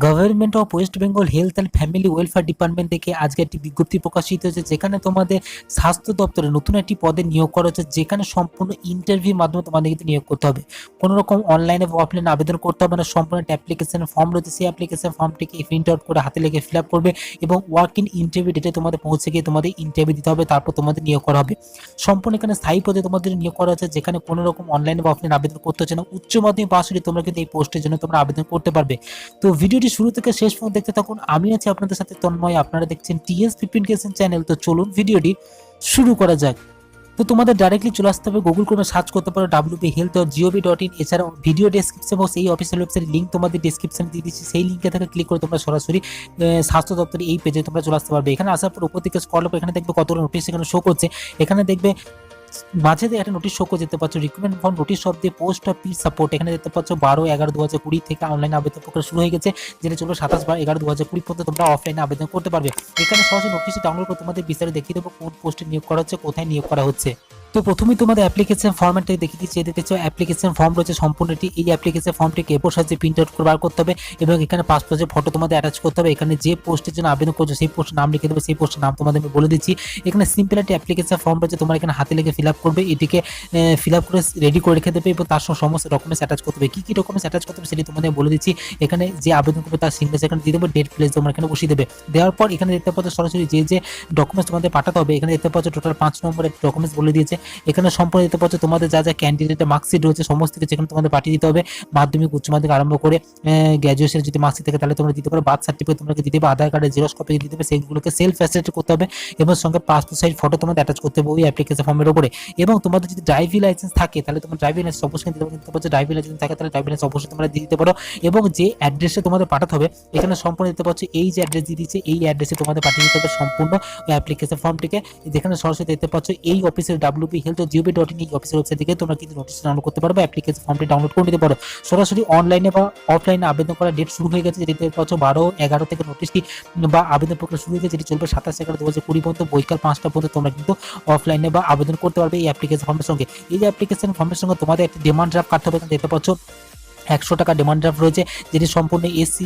Government of West Bengal health and family welfare department থেকে আজকে একটি বিজ্ঞপ্তি প্রকাশিত হয়েছে, যেখানে তোমাদের স্বাস্থ্য দপ্তরে নতুন একটি পদে নিয়োগ করা হচ্ছে, যেখানে সম্পূর্ণ ইন্টারভিউর মাধ্যমে তোমাদের কিন্তু নিয়োগ করতে হবে। কোনো রকম অনলাইনে বা অফলাইনে আবেদন করতে হবে না। সম্পূর্ণ একটা অ্যাপ্লিকেশন ফর্ম রয়েছে, সেই অ্যাপ্লিকেশন ফর্মটিকে প্রিন্ট আউট করে হাতে লেগে ফিল আপ করবে এবং ওয়ার্ক ইন ইন্টারভিউ ডেটে তোমাদের পৌঁছে গিয়ে তোমাদের ইন্টারভিউ দিতে হবে, তারপর তোমাদের নিয়োগ করা হবে। সম্পূর্ণ এখানে স্থায়ী পদে তোমাদের নিয়োগ করা হচ্ছে, যেখানে কোনো রকম অনলাইনে বা অফলাইনে আবেদন করতে হচ্ছে না। উচ্চ মাধ্যমিক পাস হলে তোমরা কিন্তু এই পোস্টের জন্য তোমরা আবেদন করতে পারবে। তো ভিডিওটি শুরু থেকে শেষ পর্যন্ত দেখতে থাকুন। আমি আছি আপনাদের সাথে তন্ময়, আপনারা দেখছেন TS15KSN চ্যানেল। তো চলুন ভিডিওটি শুরু করা যাক। তো তোমাদের ডাইরেক্টলি চলে আসতে হবে, গুগল ক্রোমে সার্চ করতে পারো wphealth.gov.in। এছাড়াও ভিডিও ডেসক্রিপশন বক্স এই অফিসিয়াল ওয়েবসাইটের লিঙ্ক তোমাদের ডেসক্রিপশনে দিয়ে দিচ্ছি, সেই লিঙ্কে থেকে ক্লিক করে তোমরা সরাসরি স্বাস্থ্য দপ্তরের এই পেজে তোমরা চলে আসতে পারবে। এখানে আসার পর উপর দিকে স্ক্রল করে এখানে দেখবে কতগুলো নোটিশ এখানে শো করছে। এখানে দেখবে মাঝে একটা নোটিশ শো করে যেতে পারছো, recruitment form notice of the post of piece support. এখানে দেখতে পাচ্ছ 12/11/2020 থেকে অনলাইন আবেদন প্রক্রিয়া শুরু হয়ে গেছে, যেটা চলবে 27/11/2020 পর্যন্ত তোমরা অফলাইনে আবেদন করতে পারবে। এখানে সরাসরি নোটিশটি ডাউনলোড করে তোমাদের বিস্তারিত দেখিয়ে দেবো কোন পোস্টে নিয়োগ করা হচ্ছে, কোথায় নিয়োগ করা হচ্ছে। তো প্রথমেই তোমাদের অ্যাপ্লিকেশন ফর্মেটটা দেখিয়ে দিচ্ছি। দেখতে অ্যাপ্লিকেশন ফর্ম রয়েছে সম্পূর্ণটি। এই অ্যাপ্লিকেশন ফর্মটিকে এ4 সাইজে প্রিন্ট আউট করে বার করতে হবে এবং এখানে পাসপোর্টের ফটো তোমাদের অ্যাটাচ করতে হবে। এখানে যে পোস্টের জন্য আবেদন করছো সেই পোস্টের নাম লিখে দেবে, সেই পোস্টের নাম তোমাদের আমি বলে দিচ্ছি। এখানে সিম্পল একটি অ্যাপ্লিকেশন ফর্ম রয়েছে, তোমরা এখানে হাতে লেগে ফিল আপ করবে। এটিকে ফিল আপ করে রেডি করে রেখে দেবে এবং তার সঙ্গে সমস্ত ডকুমেন্টস অ্যাটাচ করতে হবে। কী ডকুমেন্টস অ্যাটাচ করতে হবে সেটি তোমাদের বলে দিচ্ছি। এখানে যে আবেদন করবে তার সিগনেচার এখানে দিয়ে দেবো, ডেট প্লেস তোমরা এখানে বসিয়ে দেবে। দেওয়ার পর এখানে দেখতে পাচ্ছ সরাসরি যে ডকুমেন্টস তোমাদের পাঠাতে হবে। এখানে দেখতে পাচ্ছ টোটাল 5 নম্বরের ডকুমেন্টস বলে দিয়েছে। এখানে সম্পূর্ণ দেখতে পাচ্ছ তোমাদের যা ক্যান্ডিডেটের মার্কশিট রয়েছে সমস্ত কিছু এখানে তোমাদের পাঠিয়ে দিতে হবে। মাধ্যমিক উচ্চ মাধ্যমিক আরম্ভ করে গ্র্যাজুয়েশন যদি মার্কশিট থাকে তাহলে তোমরা দিতে পারো। বার্থ সার্টিফিকেট তোমরা দিতে হবে, আধার কার্ডের জেরক্স কপি দিতে হবে, সেইগুলোকে সেলফ অ্যাটেস্ট করতে হবে এবং সঙ্গে পাসপোর্ট সাইজ ফটো তোমাদের অ্যাটাচ করতে হবে ওই অ্যাপ্লিকেশন ফর্মের উপরে। এবং তোমাদের যদি ড্রাইভিং লাইসেন্স থাকে তাহলে তোমার ড্রাইভিং লাইসেন্স অবশ্যই দিতে পারো। ড্রাইভিং লাইসেন্স থাকে তাহলে ড্রাইভিং লাইসেন্স অবশ্যই তোমরা দিয়ে দিতে পারো। এবং যে অ্যাড্রেসে তোমাদের পাঠাতে হবে এখানে সম্পূর্ণ দিতে পারছো, এই যে অ্যাড্রেস দিয়ে দিচ্ছে এই অ্যাড্রেসে তোমাদের পাঠিয়ে দিতে হবে সম্পূর্ণ অ্যাপ্লিকেশন ফর্মটিকে। যেখানে সরাসরি দেখতে পাচ্ছ এই অফিসের wphealth.gov.in এই অফিসের ওয়েবসাইট থেকে তোমরা কিন্তু নোটিশ ডাউনলোড করতে পারো, অ্যাপ্লিকেশন ফর্মটি ডাউনলোড করে নিতে পারো। সরাসরি অনলাইনে বা অফলাইনে আবেদন করার ডেট শুরু হয়ে গেছে, যেটি দেখতে পাচ্ছ 12/11 থেকে নোটিশটি বা আবেদন প্রক্রিয়া শুরু হয়ে গেছে, যেটি চলবে 27/11/2020 পর্যন্ত বৈকাল 5টা পর্যন্ত তোমরা কিন্তু অফলাইনে বা আবেদন করতে পারবে এই অ্যাপ্লিকেশন ফর্মের সঙ্গে। এই যে অ্যাপ্লিকেশন ফর্মের সঙ্গে তোমাদের একটি ডিমান্ড ড্রাফট কাটতে হবে, দেখতে পাচ্ছ 100 টাকা ডিমান্ড ড্রাফট রয়েছে, যেটি সম্পূর্ণ SC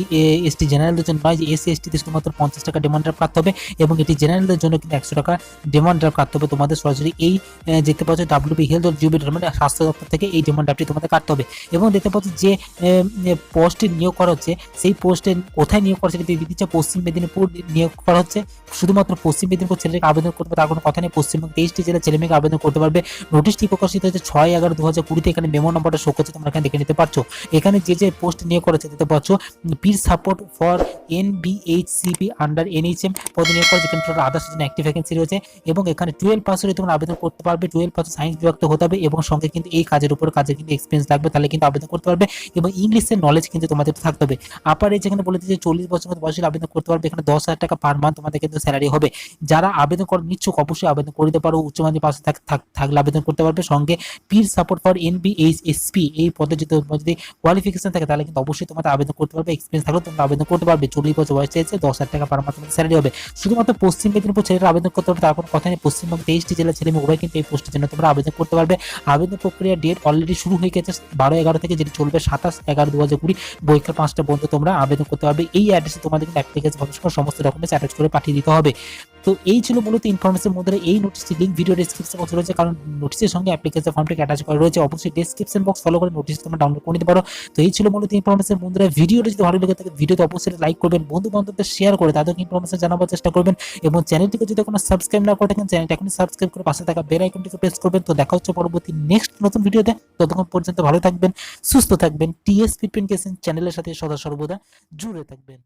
ST জেনারেলদের জন্য নয়। যে SC ST তে শুধুমাত্র 50 টাকা ডিমান্ড ড্রাফট কাটতে হবে এবং এটি জেনারেলদের জন্য কিন্তু 100 টাকা ডিমান্ড ড্রাফট কাটতে হবে। তোমাদের সরাসরি এই দেখতে পাচ্ছ wphealth.gov.in মানে স্বাস্থ্য দপ্তর থেকে এই ডিমান্ড ড্রাফটটি তোমাদের কাটতে হবে। এবং দেখতে পাচ্ছ যে পোস্টে নিয়োগ করা হচ্ছে সেই পোস্টে কোথায় নিয়োগ করা হচ্ছে সেটি দিচ্ছে পশ্চিম মেদিনীপুর নিয়োগ করা হচ্ছে। শুধুমাত্র পশ্চিম মেদিনীপুর ছেলেকে আবেদন করতে পারবে তার কোনো কথা নেই, পশ্চিমবঙ্গ 23টি জেলার ছেলে মেয়েকে আবেদন করতে পারবে। নোটিশটি প্রকাশিত হয়েছে 6/11/2020 এখানে মেমো নাম্বারটা শো করছে, তোমরা এখানে দেখে নিতে পারছো। এখানে যে পোস্ট নিয়োগ করেছে দেখতে পাচ্ছ piece support for NBHCP under NHM পদে নিয়োগ করেছে। এখানে টোটাল আদার্স জন্য একটি ভ্যাকেন্সি রয়েছে এবং এখানে 12 পাস হলে তোমরা আবেদন করতে পারবে। 12 পাস সায়েন্স বিভাগ হতে হবে এবং সঙ্গে কিন্তু এই কাজের উপর কিন্তু এক্সপিরিয়েন্স লাগবে, তাহলে কিন্তু আবেদন করতে পারবে এবং ইংলিশের নলেজ কিন্তু তোমাদের থাকতে হবে। আপার এজ এখানে বলে দিয়েছে 40 বছর বয়সে আবেদন করতে পারবে। এখানে 10,000 টাকা পার মান্থ তোমাদের কিন্তু স্যালারি হবে। যারা আবেদন করার ইচ্ছুক অবশ্যই আবেদন করে দিতে পারো। উচ্চ মাধ্যমিক পাশে থাকলে আবেদন করতে পারবে। সঙ্গে পির সাপোর্ট ফর NBHSP এই পদে যদি কোয়ালিফিকেশন থাকে তাহলে কিন্তু অবশ্যই তোমাদের আবেদন করতে পারবে। এক্সপিরিয়েন্স থাকলে তোমরা আবেদন করতে পারবে। 40 বছর বয়স চেয়েছে 10,000 টাকা পার মাসে স্যালারি হবে। শুধুমাত্র পশ্চিম মেদিনীপুর ছেলেরা আবেদন করতে পারবে তার কোনো কথা নেই। পশ্চিমবঙ্গ 23টি জেলার ছেলে মেয়ে উভয় কিন্তু এই পোস্টের জন্য তোমরা আবেদন করতে পারবে। আবেদন প্রক্রিয়া ডেট অলরেডি শুরু হয়ে গেছে 12/11 থেকে, যেটি চলবে 27/11/2020 বৈকাল 5টা পর্যন্ত তোমরা আবেদন করতে পারবে। এই অ্যাড্রেসে তোমাদের কিন্তু অ্যাপ্লিকেশন সমস্ত ডকুমেন্টস অ্যাটাচ করে পাঠিয়ে দিতে হবে। তো এই ছিল মূলত ইনফরমেশনের মধ্যে এই নোটিশটি লিঙ্ক ভিডিও ডেসক্রিপশন বক্সে রয়েছে, কারণ নোটিশের সঙ্গে অ্যাপ্লিকেশন ফর্মটিকে অ্যাটাচ করা রয়েছে। অবশ্যই ডেসক্রিপশন বক্স ফলো করে নোটিশ তোমরা ডাউনলোড করে নিতে পারো। তো এই ছিল মূলত ইনফরমেশন বন্ধুরা। ভিডিওটা যদি ভালো লেগে থাকে ভিডিওতে অবশ্যই লাইক করবেন, বন্ধু বান্ধবদের শেয়ার করে তাদেরকে ইনফরমেশন জানাবার চেষ্টা করবেন এবং চ্যানেলটিকে যদি কোনো সাবস্ক্রাইব না করে থাকেন চ্যানেলটা এখনই সাবস্ক্রাইব করে পাশে থাকা বেল আইকনটিকে প্রেস করবেন। তো দেখা হচ্ছে পরবর্তী নেক্সট নতুন ভিডিওতে। ততক্ষণ পর্যন্ত ভালো থাকবেন, সুস্থ থাকবেন, TS15KSN চ্যানেলের সাথে সদা সর্বদা জুড়ে থাকবেন।